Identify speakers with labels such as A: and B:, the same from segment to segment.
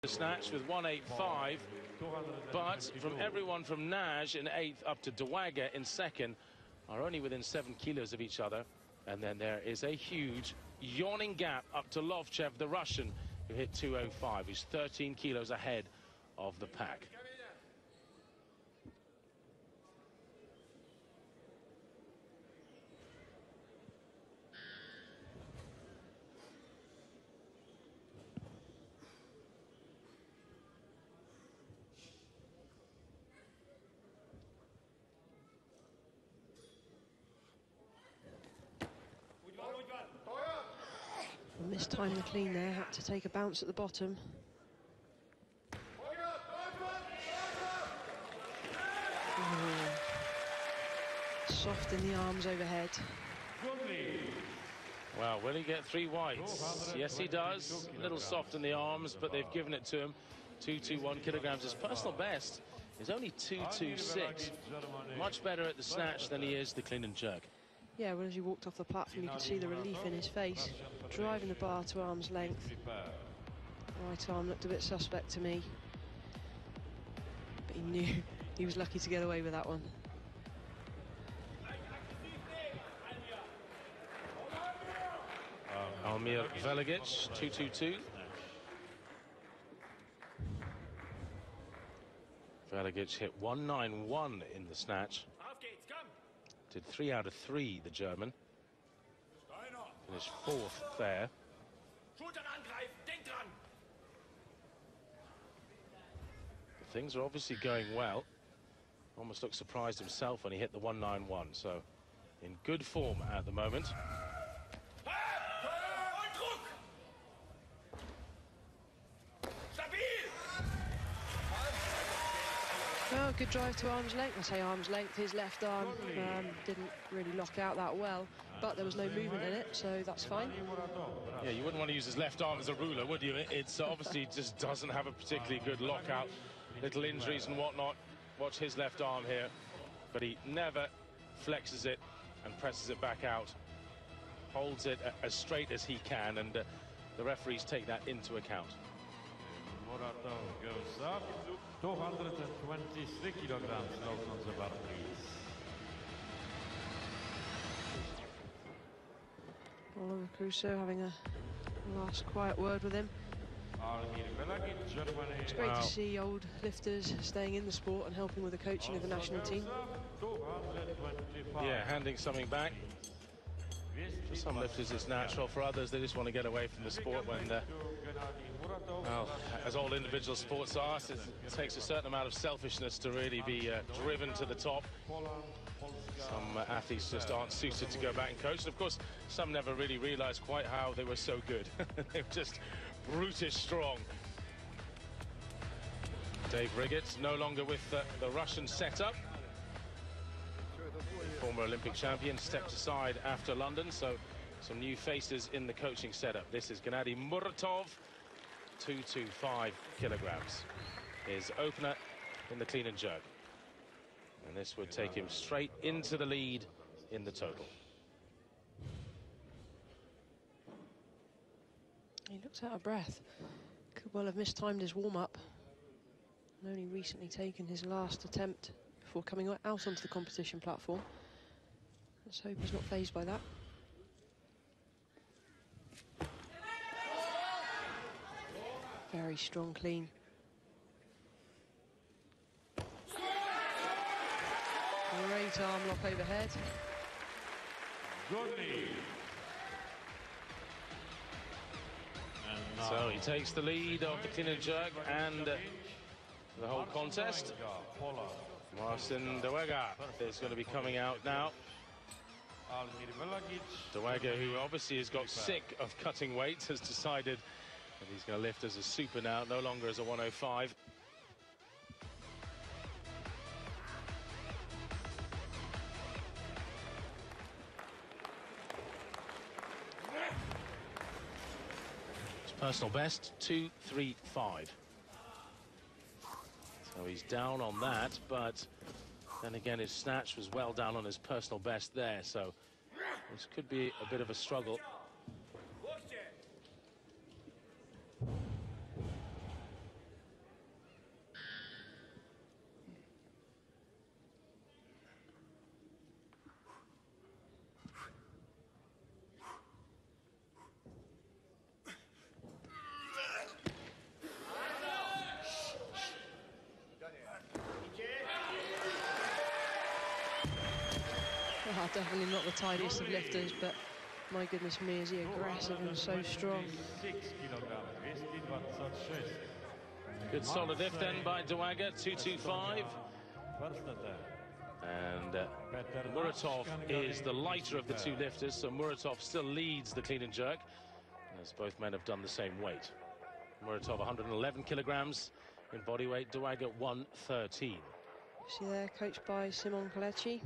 A: snatch with 185, but from everyone from Naj in 8th up to Dwaga in 2nd are only within 7 kilos of each other. And then there is a huge yawning gap up to LOVCHEV, the Russian, who hit 205, who's 13 kilos ahead of the pack.
B: Mistimed the clean there, had to take a bounce at the bottom. Soft in the arms overhead.
A: Well, will he get 3 whites? Yes, he does. A little soft in the arms, but they've given it to him. 221 kilograms. His personal best is only 226. Much better at the snatch than he is the clean and jerk.
B: Yeah, well, as he walked off the platform, you could see the relief in his face, driving the bar to arm's length. Right arm looked a bit suspect to me, but he knew he was lucky to get away with that one.
A: Almir VELAGIC, 222. VELAGIC hit 191 in the snatch. Did 3 out of 3, the German. Finished 4th there. Things are obviously going well. Almost looked surprised himself when he hit the 191. So in good form at the moment.
B: Well, good drive to arm's length. I say arm's length. His left arm didn't really lock out that well, but there was no movement in it, so that's fine.
A: Yeah, you wouldn't want to use his left arm as a ruler, would you? It's obviously just doesn't have a particularly good lockout. Little injuries and whatnot. Watch his left arm here, but he never flexes it and presses it back out. Holds it as straight as he can, and the referees take that into account.
C: Moratov goes up, 223 kilograms, Nelson Zabarkis.
B: Oliver Crusoe having a last quiet word with him. It's great to see old lifters staying in the sport and helping with the coaching of the national team.
A: Yeah, handing something back. For some lifters it's natural, for others they just want to get away from the sport when, well, as all individual sports are, it takes a certain amount of selfishness to really be driven to the top. Some athletes just aren't suited to go back and coach, and of course some never really realised quite how they were so good. They were just brutish strong. Dave Riggett no longer with the Russian setup. Former Olympic champion stepped aside after London, so some new faces in the coaching setup. This is Gennady Muratov, 225 kilograms. His opener in the clean and jerk. And this would take him straight into the lead in the total.
B: He looks out of breath. Could well have mistimed his warm-up. And only recently taken his last attempt before coming out onto the competition platform. Let's hope he's not fazed by that. Very strong clean. Great arm lock overhead.
A: So he takes the lead of the clean and jerk and the whole contest. Marcin Dwaga is going to be coming out now. Dwaga, who obviously has got sick of cutting weight, has decided that he's going to lift as a super now, no longer as a 105. His personal best, 235. So he's down on that, but then again his snatch was well down on his personal best there, so this could be a bit of a struggle.
B: definitely not the tidiest of lifters, but my goodness me, is he aggressive and so strong.
A: Good solid lift then by Duaga, 225. And Muratov is the lighter of the two lifters, so Muratov still leads the clean and jerk, as both men have done the same weight. Muratov 111 kilograms in body weight, Duaga 113.
B: See there, coached by Simon Kalechi,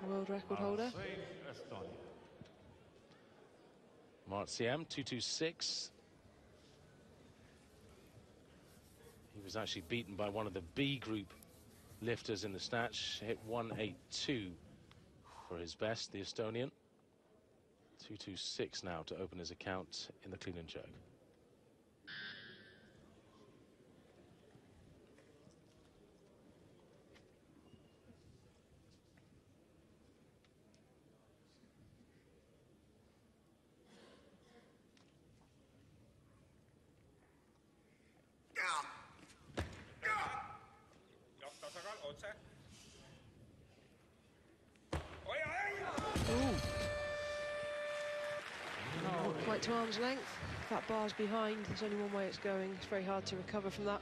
B: world record holder.
A: Marciem 226. He was actually beaten by one of the B group lifters in the snatch, hit 182 for his best, the Estonian. 226 now to open his account in the clean and jerk.
B: Quite to arm's length. That bar's behind. There's only one way it's going. It's very hard to recover from that.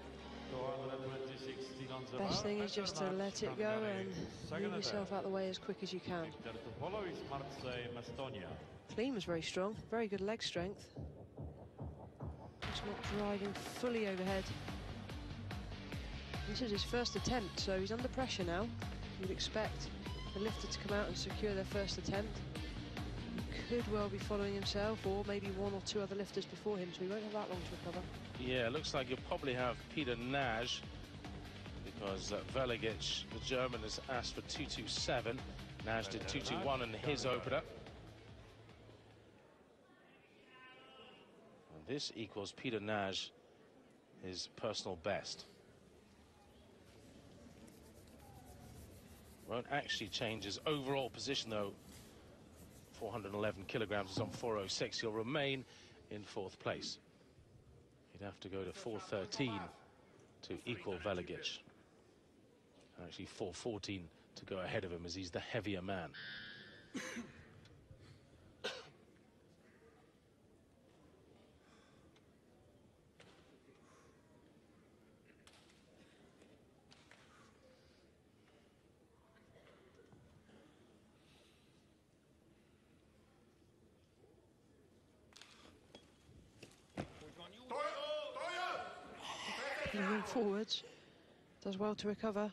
B: Best thing is just to let it go and move yourself out of the way as quick as you can. Clean was very strong. Very good leg strength. Just not driving fully overhead. This is his first attempt, so he's under pressure now. You'd expect the lifter to come out and secure their first attempt. He could well be following himself, or maybe one or two other lifters before him, so he won't have that long to recover. Yeah,
A: it looks like you'll probably have Peter Naj, because VELAGIC, the German, has asked for 227. Naj did 221 in his opener. And this equals Peter Naj, his personal best. Won't actually change his overall position, though. 411 kilograms is on 406. He'll remain in 4th place. He'd have to go to 413 to equal VELAGIC. Actually 414 to go ahead of him, as he's the heavier man.
B: Moving forwards, does well to recover.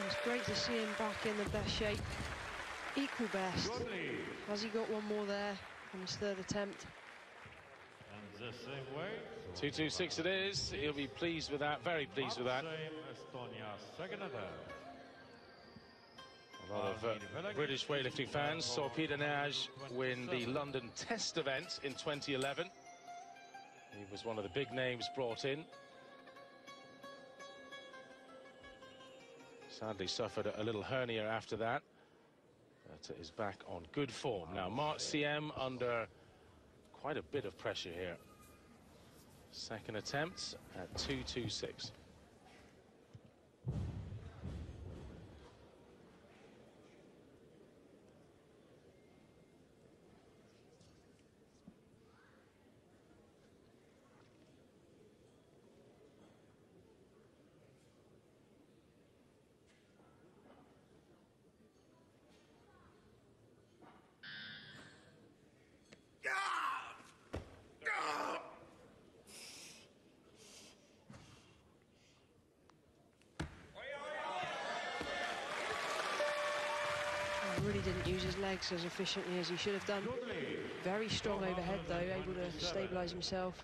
B: It's great to see him back in the best shape, equal best. Has he got one more there on his 3rd attempt?
A: 226 it is. He'll be pleased with that, very pleased with that. A lot of British weightlifting fans saw Peter Naj win the London Test event in 2011. He was one of the big names brought in. Sadly suffered a little hernia after that, but is back on good form. Now Marciem under quite a bit of pressure here. 2nd attempt at 226.
B: Really didn't use his legs as efficiently as he should have done. Very strong overhead though, able to stabilize himself.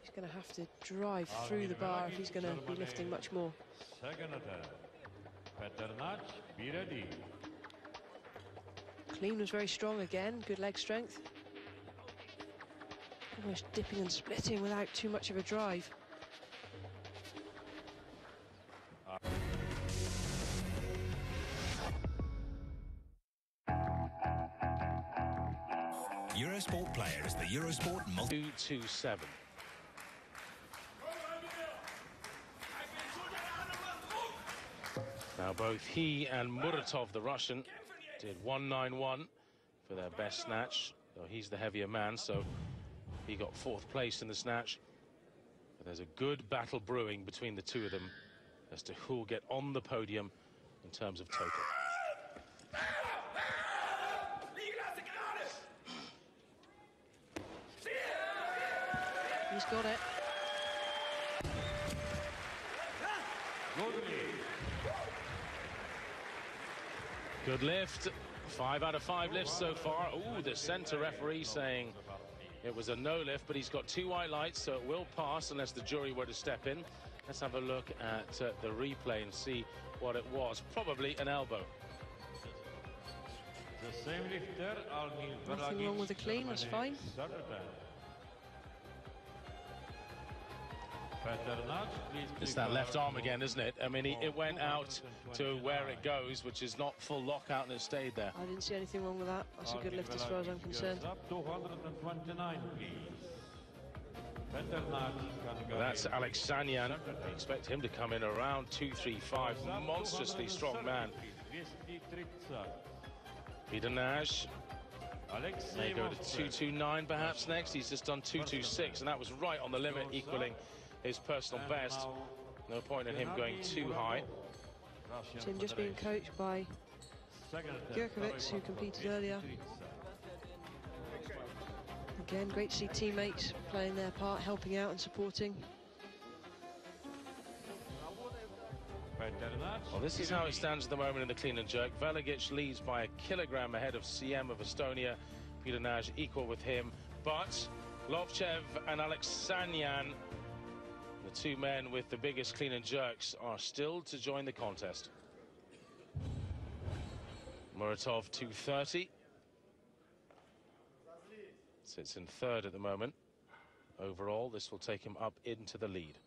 B: He's going to have to drive through the bar if he's going to be lifting much more. Clean was very strong again, good leg strength. Almost dipping and splitting without too much of a drive.
D: Eurosport player is the Eurosport
A: 227. Now both he and Muratov, the Russian, did 191 for their best snatch, though he's the heavier man, so he got 4th place in the snatch. But there's a good battle brewing between the two of them as to who will get on the podium in terms of total.
B: He's got it.
A: Good lift. 5 out of 5 lifts so far. Ooh, the center referee saying it was a no lift, but he's got 2 white lights, so it will pass unless the jury were to step in. Let's have a look at the replay and see what it was. Probably an elbow.
C: The same lifter, Almir.
B: Nothing wrong with the clean, that's fine.
A: It's that left arm again, isn't it? I mean, it went out to where it goes, which is not full lockout, and it stayed there.
B: I didn't see anything wrong with that. That's a good lift as far as I'm concerned.
C: 229, please.
A: That's Alexanyan. We expect him to come in around 235. Monstrously strong man. Vidanaj may go to 229 perhaps next. He's just done 226, and that was right on the limit, equaling his personal best. No point in him going too high.
B: Tim just being coached by Gurkovic, who competed earlier. Again, great to see teammates playing their part, helping out and supporting.
A: Well, this is how it stands at the moment in the clean and jerk. VELAGIC leads by a kilogram ahead of CM of Estonia. Vidanaj equal with him, but LOVCHEV and ALEXANYAN, the 2 men with the biggest clean and jerks, are still to join the contest. Muratov 230. Sits in 3rd at the moment. Overall, this will take him up into the lead.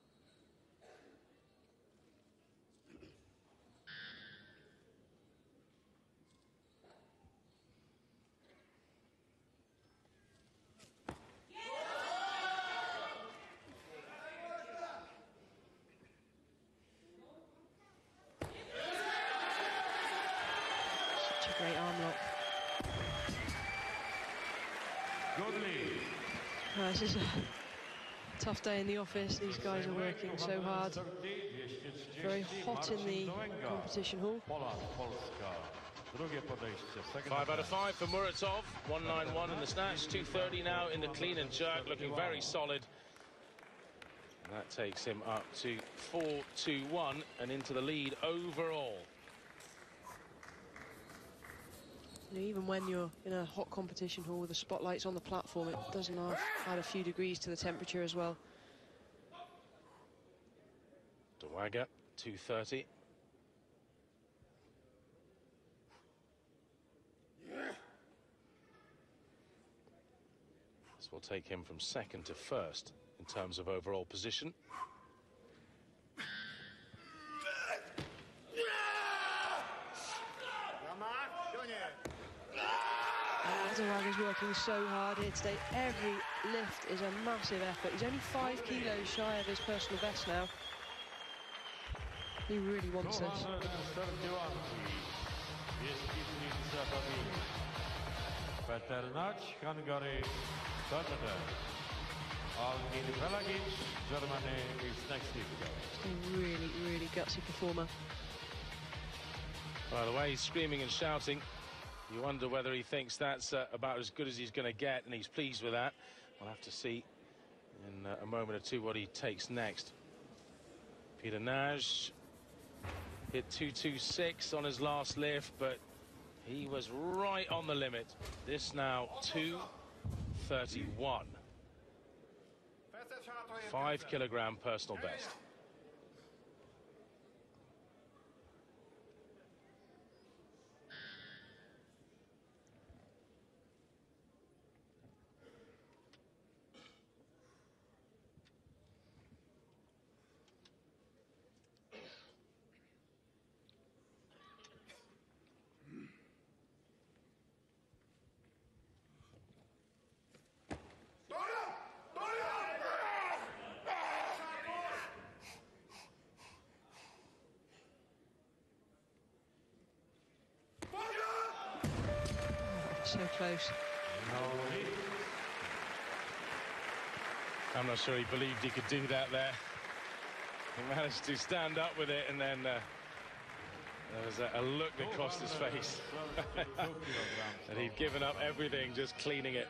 B: Such a great arm lock. This is a tough day in the office. These guys are working so hard. Very hot in the competition hall.
A: 5 out of 5 for Muratov. 191 in the snatch. 230 now in the clean and jerk. Looking very solid. And that takes him up to 421 and into the lead overall.
B: You know, even when you're in a hot competition hall with the spotlights on the platform, it doesn't add a few degrees to the temperature as well.
A: Dwaga, 230. This will take him from 2nd to 1st in terms of overall position.
B: Dwaga's working so hard here today. Every lift is a massive effort. He's only 5 kilos shy of his personal best now. He really wants this.
C: Hungary, VELAGIC, Germany is next lifter.
B: A really, really gutsy performer.
A: By the way, he's screaming and shouting. You wonder whether he thinks that's about as good as he's going to get, and he's pleased with that. We'll have to see in a moment or two what he takes next. Vidanaj hit 226 on his last lift, but he was right on the limit. This now 231. 5 kilogram personal best.
B: So close.
A: I'm not sure he believed he could do that there. He managed to stand up with it, and then there was a look that crossed his face. And he'd given up everything just cleaning it.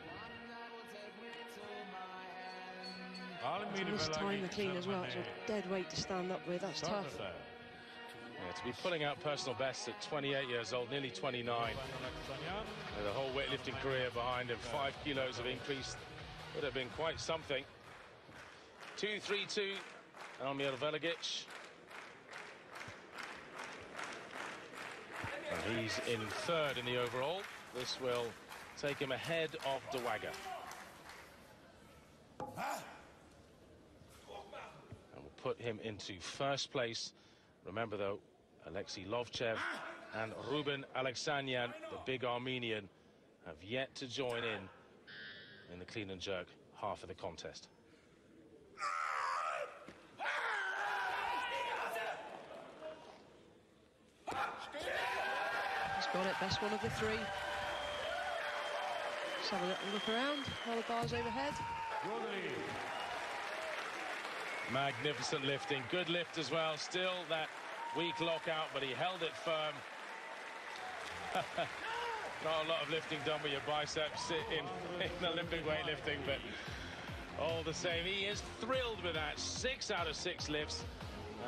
B: To miss time the clean as well. It's a dead weight to stand up with. That's tough.
A: Yeah, to be pulling out personal bests at 28 years old, nearly 29, with a whole weightlifting career behind him, 5 kilos of increase would have been quite something. 2-3-2, Almir VELAGIC. And he's in third in the overall. This will take him ahead of Dawaga. And will put him into first place. Remember, though, Alexey LOVCHEV and Ruben Alexanyan, the big Armenian, have yet to join in the clean and jerk half of the contest.
B: He's got it, best one of the three. Let's have a little look around while the bar's overhead.
A: Magnificent lifting, good lift as well. Still that weak lockout, but he held it firm. Not a lot of lifting done with your biceps in Olympic weightlifting, but all the same, he is thrilled with that. 6 out of 6 lifts,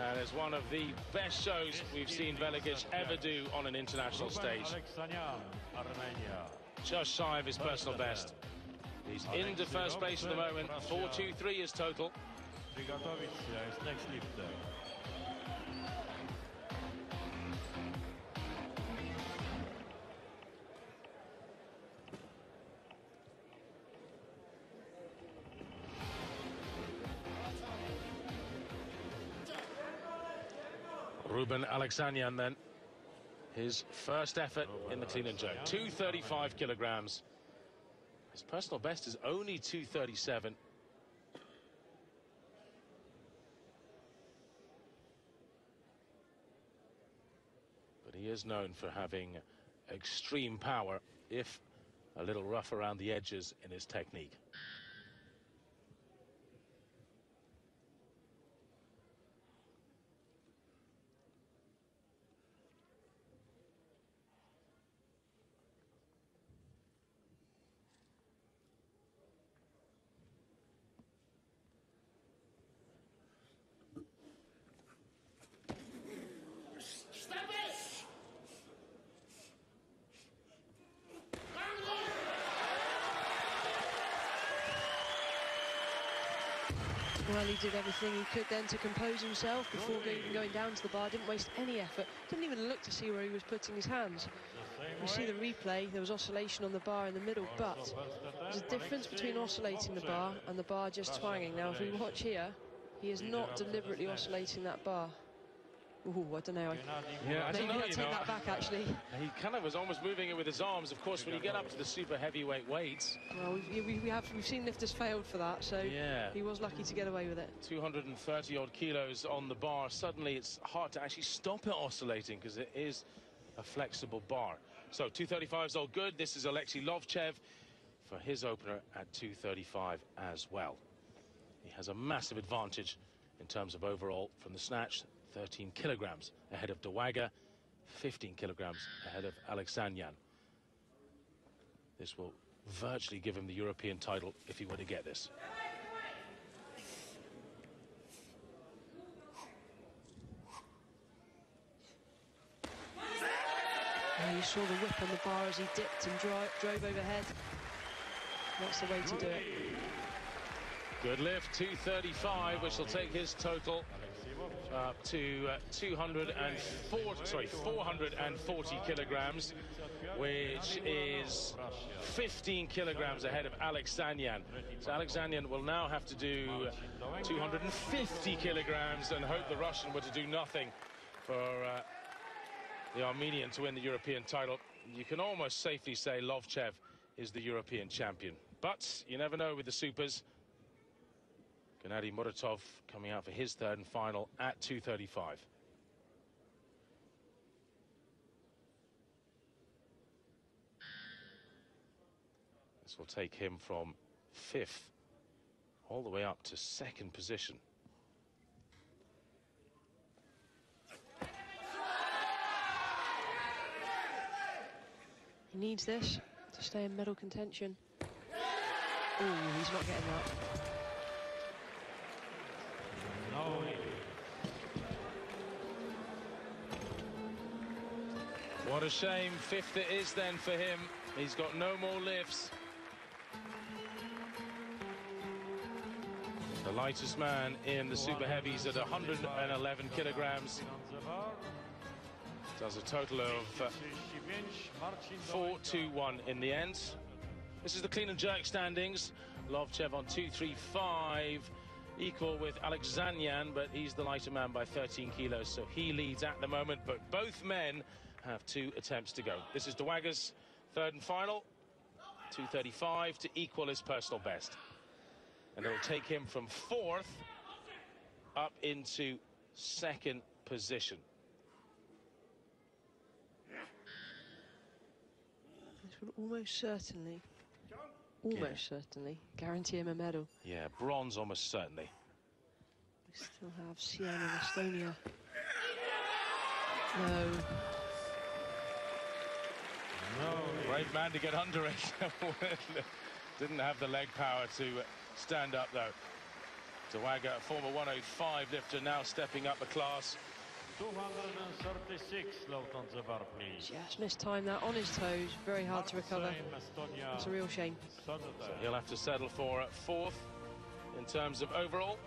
A: and it's one of the best shows we've seen VELAGIC ever do on an international stage.
C: Armenia.
A: Just shy of his personal best. He's into first place at the moment. 4-2-3 is total.
C: Приготовиться is next lifter.
A: Ruben Alexanyan then. His first effort in the clean and jerk. 235 kilograms. His personal best is only 237. But he is known for having extreme power, if a little rough around the edges in his technique.
B: Well, he did everything he could then to compose himself before even going down to the bar. Didn't waste any effort. Didn't even look to see where he was putting his hands. You see the replay, there was oscillation on the bar in the middle, but there's a difference between oscillating the bar and the bar just twanging. Now, if we watch here, he is not deliberately oscillating that bar. Ooh, I don't know.
A: Yeah, I don't know,
B: Maybe I'll take that back, actually.
A: He kind of was almost moving it with his arms. Of course, when you get up to the super heavyweight weights.
B: Well, we've seen lifters failed for that, so yeah, he was lucky to get away with it. 230
A: odd kilos on the bar. Suddenly, it's hard to actually stop it oscillating because it is a flexible bar. So 235 is all good. This is Alexey LOVCHEV for his opener at 235 as well. He has a massive advantage in terms of overall from the snatch. 13 kilograms ahead of Dawaga, 15 kilograms ahead of Alexanyan. This will virtually give him the European title if he were to get this.
B: And you saw the whip on the bar as he dipped and drove overhead. That's the way to do it. Good
A: lift, 235, which will take his total up to 440 kilograms, which is 15 kilograms ahead of Alexanyan. So Alexanyan will now have to do 250 kilograms and hope the Russian were to do nothing for the Armenian to win the European title. You can almost safely say LOVCHEV is the European champion, but you never know with the supers. Gennady Muratov coming out for his third and final at 235. will take him from 5th all the way up to 2nd position.
B: He needs this to stay in medal contention. Oh, he's not getting that.
C: No.
A: What a shame. 5th it is then for him. He's got no more lifts. The lightest man in the super heavies at 111 kilograms. Does a total of 4-2-1 in the end. This is the clean and jerk standings. LOVCHEV on 2-3-5, equal with ALEXANYAN, but he's the lighter man by 13 kilos, so he leads at the moment. But both men have 2 attempts to go. This is Dewaga's 3rd and final, 2:35 to equal his personal best. And it will take him from 4th up into 2nd position.
B: This will almost certainly guarantee him a medal.
A: Yeah, bronze almost certainly.
B: We still have Sian and Estonia. No.
A: Brave man to get under it. Didn't have the leg power to stand up though. Dewaga, a former 105 lifter, now stepping up a class.
C: 236, load on the bar, please.
B: Just mistimed that on his toes. Very hard to recover. It's a real shame.
A: So he'll have to settle for 4th in terms of overall.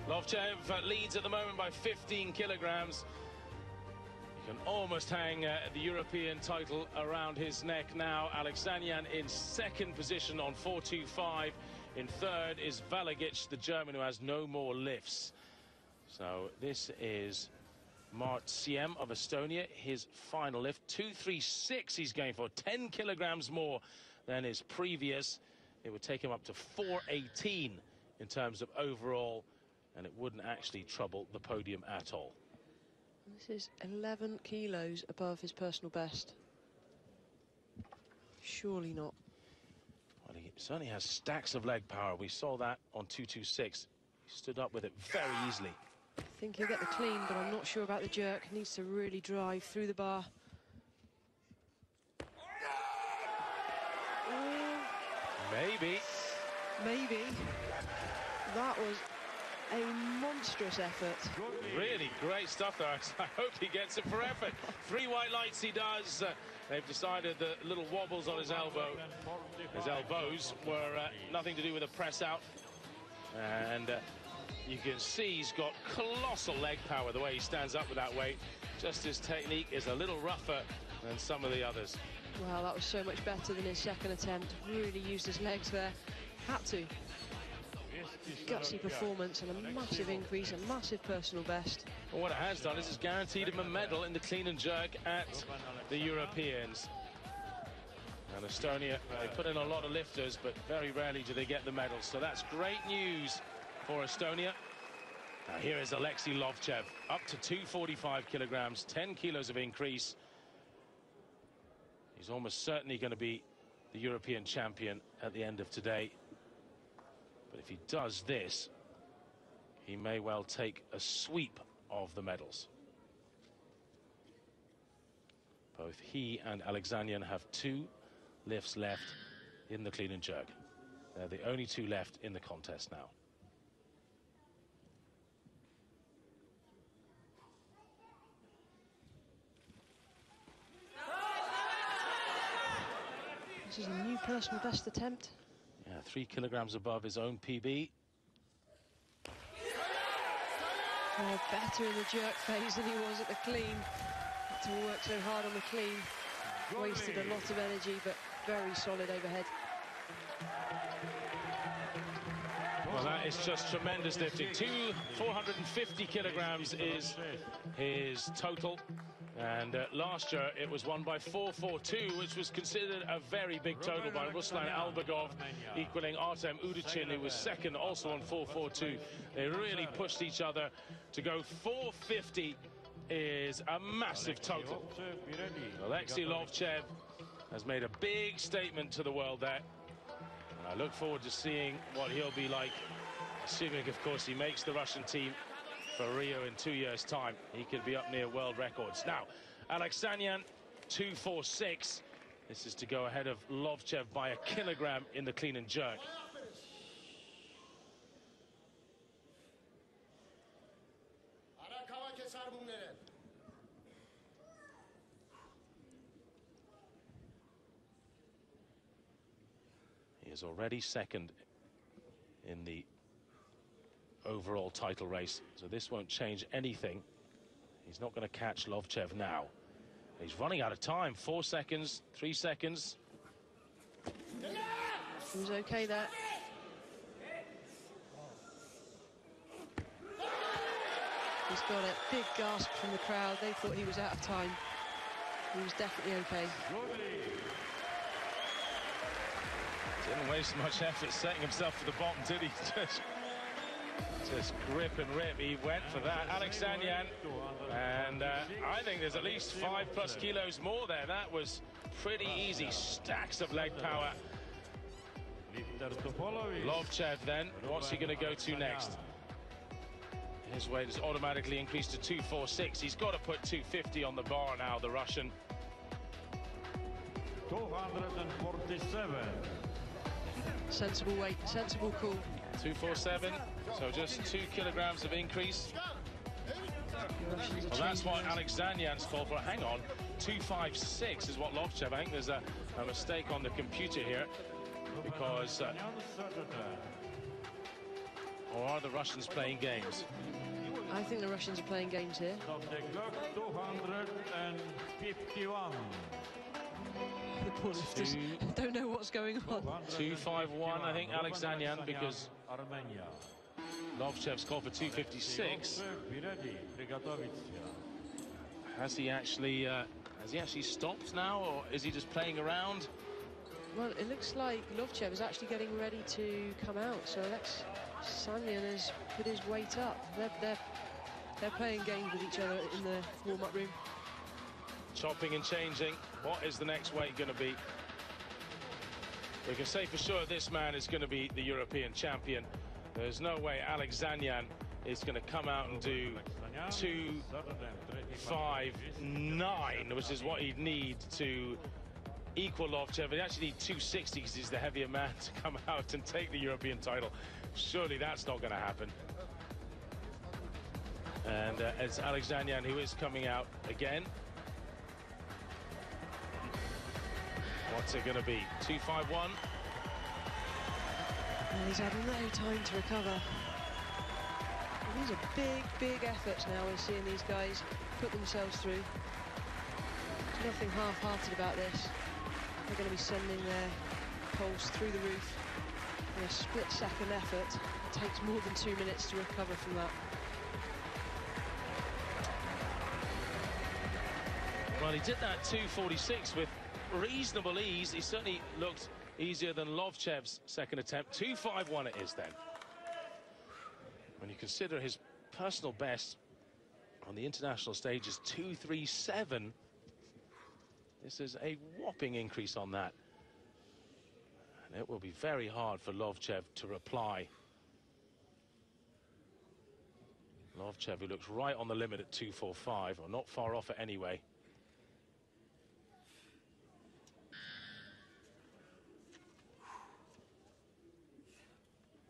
A: LOVCHEV leads at the moment by 15 kilograms. He can almost hang the European title around his neck now. ALEXANYAN in 2nd position on 4.25. In 3rd is VELAGIC, the German, who has no more lifts. So this is Mart Siem of Estonia, his final lift. 236 he's going for, 10 kilograms more than his previous. It would take him up to 418 in terms of overall, and it wouldn't actually trouble the podium at all.
B: This is 11 kilos above his personal best. Surely not.
A: Well, he certainly has stacks of leg power. We saw that on 226. He stood up with it very easily.
B: I think he'll get the clean, but I'm not sure about the jerk. Needs to really drive through the bar.
A: Maybe.
B: Maybe. That was a monstrous effort.
A: Really great stuff, though. I hope he gets it for effort. 3 white lights he does. They've decided the little wobbles on his elbow, his elbows, were nothing to do with a press out. And you can see he's got colossal leg power the way he stands up with that weight. Just his technique is a little rougher than some of the others.
B: Well, that was so much better than his 2nd attempt. Really used his legs there. Had to. Gutsy performance and a massive increase, a massive personal best.
A: Well, what it has done is it's guaranteed him a medal in the clean and jerk at the Europeans. And Estonia, they put in a lot of lifters, but very rarely do they get the medals. So that's great news for Estonia. Now here is Alexey LOVCHEV, up to 245 kilograms, 10 kilos of increase. He's almost certainly going to be the European champion at the end of today. But if he does this, he may well take a sweep of the medals. Both he and ALEXANYAN have 2 lifts left in the clean and jerk. They're the only 2 left in the contest now.
B: This is a new personal best attempt.
A: Yeah, 3 kilograms above his own PB.
B: Oh, better in the jerk phase than he was at the clean. Had to work so hard on the clean. Wasted a lot of energy, but very solid overhead.
A: Well, that is just tremendous lifting. 450 kilograms is his total. And last year it was won by 4.42, which was considered a very big total by Ruslan Albagov, equaling Artem Udichin, who was 2nd, also on 4.42. They really pushed each other. To go 4.50 is a massive total. Alexey LOVCHEV has made a big statement to the world there. And I look forward to seeing what he'll be like, assuming, of course, he makes the Russian team for Rio in 2 years' time. He could be up near world records. Now, Alexanyan, 246. This is to go ahead of LOVCHEV by 1 kilogram in the clean and jerk. He is already second in the overall title race, so this won't change anything. He's not going to catch LOVCHEV now. He's running out of time. 4 seconds, 3 seconds.
B: He was okay there. He's got a big gasp from the crowd. They thought he was out of time. He was definitely okay.
A: Didn't waste much effort setting himself to the bottom, did he? Just grip and rip. He went for that. Alexanyan, and I think there's at least 5+ kilos more there. That was pretty easy. Stacks of leg power. LOVCHEV then, what's he going to go to next? His weight has automatically increased to 246. He's got to put 250 on the bar now, the Russian.
C: 247.
B: Sensible weight, sensible call.
A: 247, so just 2 kilograms of increase. Well, that's what Alexanyan's called for. Hang on, 256 is what LOVCHEV. I think there's a mistake on the computer here, because or are the Russians playing games?
B: I think the Russians are playing games here.
C: 251.
B: The poorlifters don't know what's going on.
A: 251, I think, Alexanyan, because
C: Armenia.
A: LOVCHEV's called for 256. Has he actually stopped now, or is he just playing around?
B: Well, it looks like LOVCHEV is actually getting ready to come out, so Alexanyan has put his weight up. They're playing games with each other in the warm-up room.
A: Chopping and changing. What is the next weight going to be? We can say for sure this man is going to be the European champion. There's no way Alexanyan is going to come out and do 259, which is what he'd need to equal LOVCHEV. He actually need 260 because he's the heavier man to come out and take the European title. Surely that's not going to happen. And it's Alexanyan who is coming out again. What's it going to be? 251.
B: And he's had no time to recover. And these are big efforts now. We're seeing these guys put themselves through. There's nothing half-hearted about this. They're going to be sending their pulse through the roof in a split-second effort. It takes more than 2 minutes to recover from that.
A: Well, he did that 246 with reasonable ease. He certainly looked easier than LOVCHEV's second attempt. 251 it is then. When you consider his personal best on the international stage is 237, this is a whopping increase on that. And it will be very hard for LOVCHEV to reply. LOVCHEV, who looks right on the limit at 245, or not far off it anyway.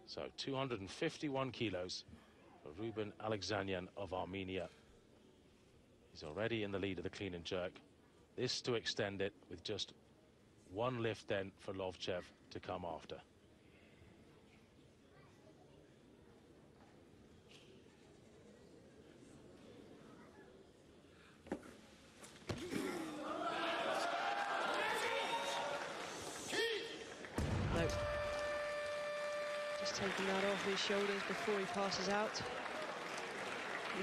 A: So 251 kilos for Ruben Alexanyan of Armenia. He's already in the lead of the clean and jerk. This to extend it with just one lift then for LOVCHEV to come after.
B: Taking that off his shoulders before he passes out.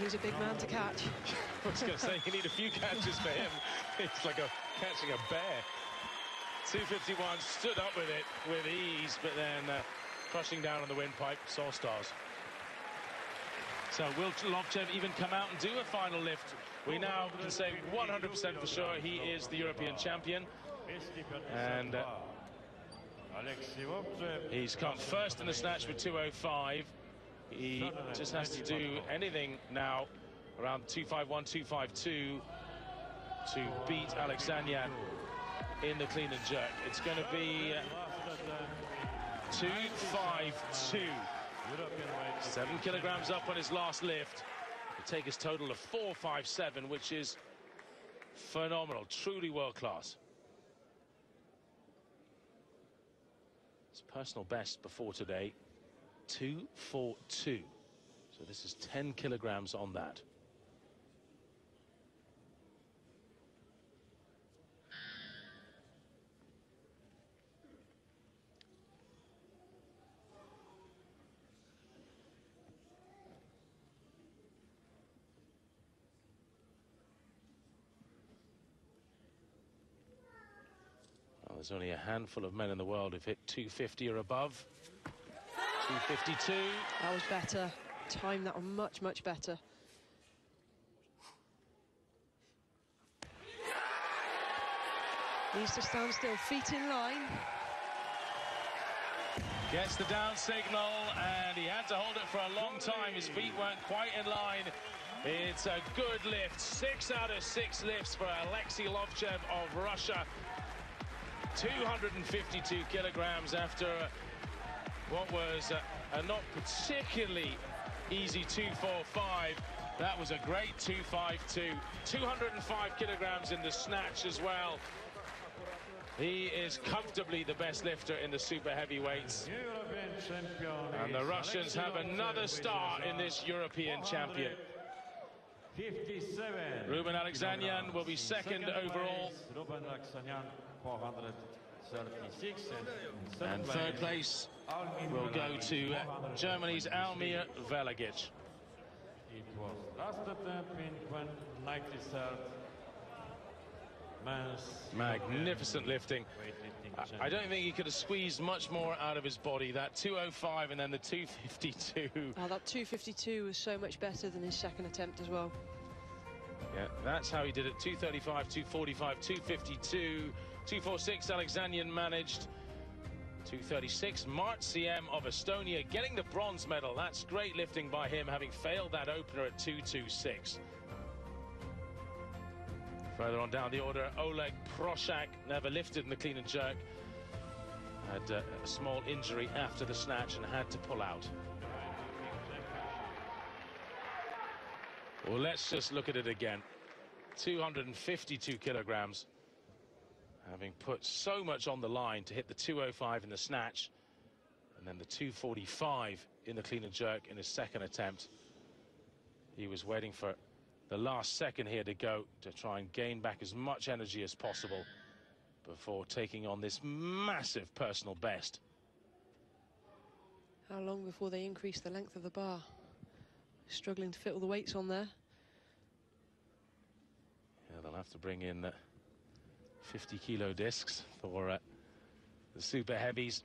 B: He's a big man to catch.
A: I was going to say, you need a few catches for him. It's like catching a bear. 251, stood up with it with ease, but then crushing down on the windpipe, saw stars. So will LOVCHEV even come out and do a final lift? We now can say 100% for sure he is the European champion. And he's come first in the snatch with 205. He just has to do anything now around 251, 252 to beat ALEXANYAN in the clean and jerk. It's going to be 252. 7 kilograms up on his last lift to take his total of 457, which is phenomenal, truly world class. His personal best before today, 242. So this is 10 kilograms on that. Well, there's only a handful of men in the world who've hit 250 or above. 252.
B: That was better. Time that one much, much better. Needs to stand still, feet in line.
A: Gets the down signal, and he had to hold it for a long time. His feet weren't quite in line. It's a good lift. 6 out of 6 lifts for Alexey LOVCHEV of Russia. 252 kilograms after what was a not particularly easy 245. That was a great 252. 205 kilograms in the snatch as well. He is comfortably the best lifter in the super heavyweights. And the Russians have another star in this European champion.
C: 57.
A: Ruben Alexanyan will be second overall.
C: Ruben Alexanyan, 436.
A: And third place will go to Germany's Almir VELAGIC.
C: It was last attempt in 193rd.
A: Magnificent lifting. I don't think he could have squeezed much more out of his body. That 205 and then the 252.
B: Oh, that 252 was so much better than his second attempt as well.
A: Yeah, that's how he did it. 235, 245, 252, 246. Alexanyan managed 236. Martsiem of Estonia getting the bronze medal. That's great lifting by him, having failed that opener at 226. Further on down the order, Oleg Proshak, never lifted in the clean and jerk. Had a small injury after the snatch and had to pull out. Well, let's just look at it again. 252 kilograms. Having put so much on the line to hit the 205 in the snatch and then the 245 in the clean and jerk in his second attempt. He was waiting for the last second here to go to try and gain back as much energy as possible before taking on this massive personal best.
B: How long before they increase the length of the bar? Struggling to fit all the weights on there.
A: Yeah, they'll have to bring in 50-kilo discs for the super heavies.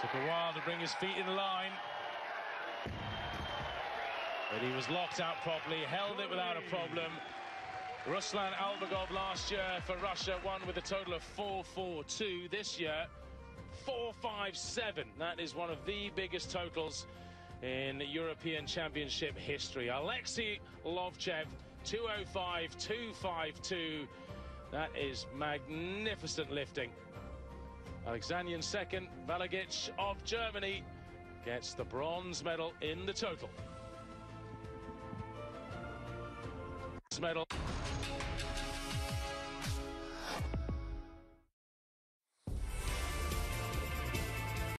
A: Took a while to bring his feet in line, but he was locked out properly, held it without a problem. Ruslan Albagov last year for Russia won with a total of 442. This year, 457. That is one of the biggest totals in European Championship history. Alexey LOVCHEV, 205, 252. That is magnificent lifting. Alexanyan second, VELAGIC of Germany gets the bronze medal in the total. Medal.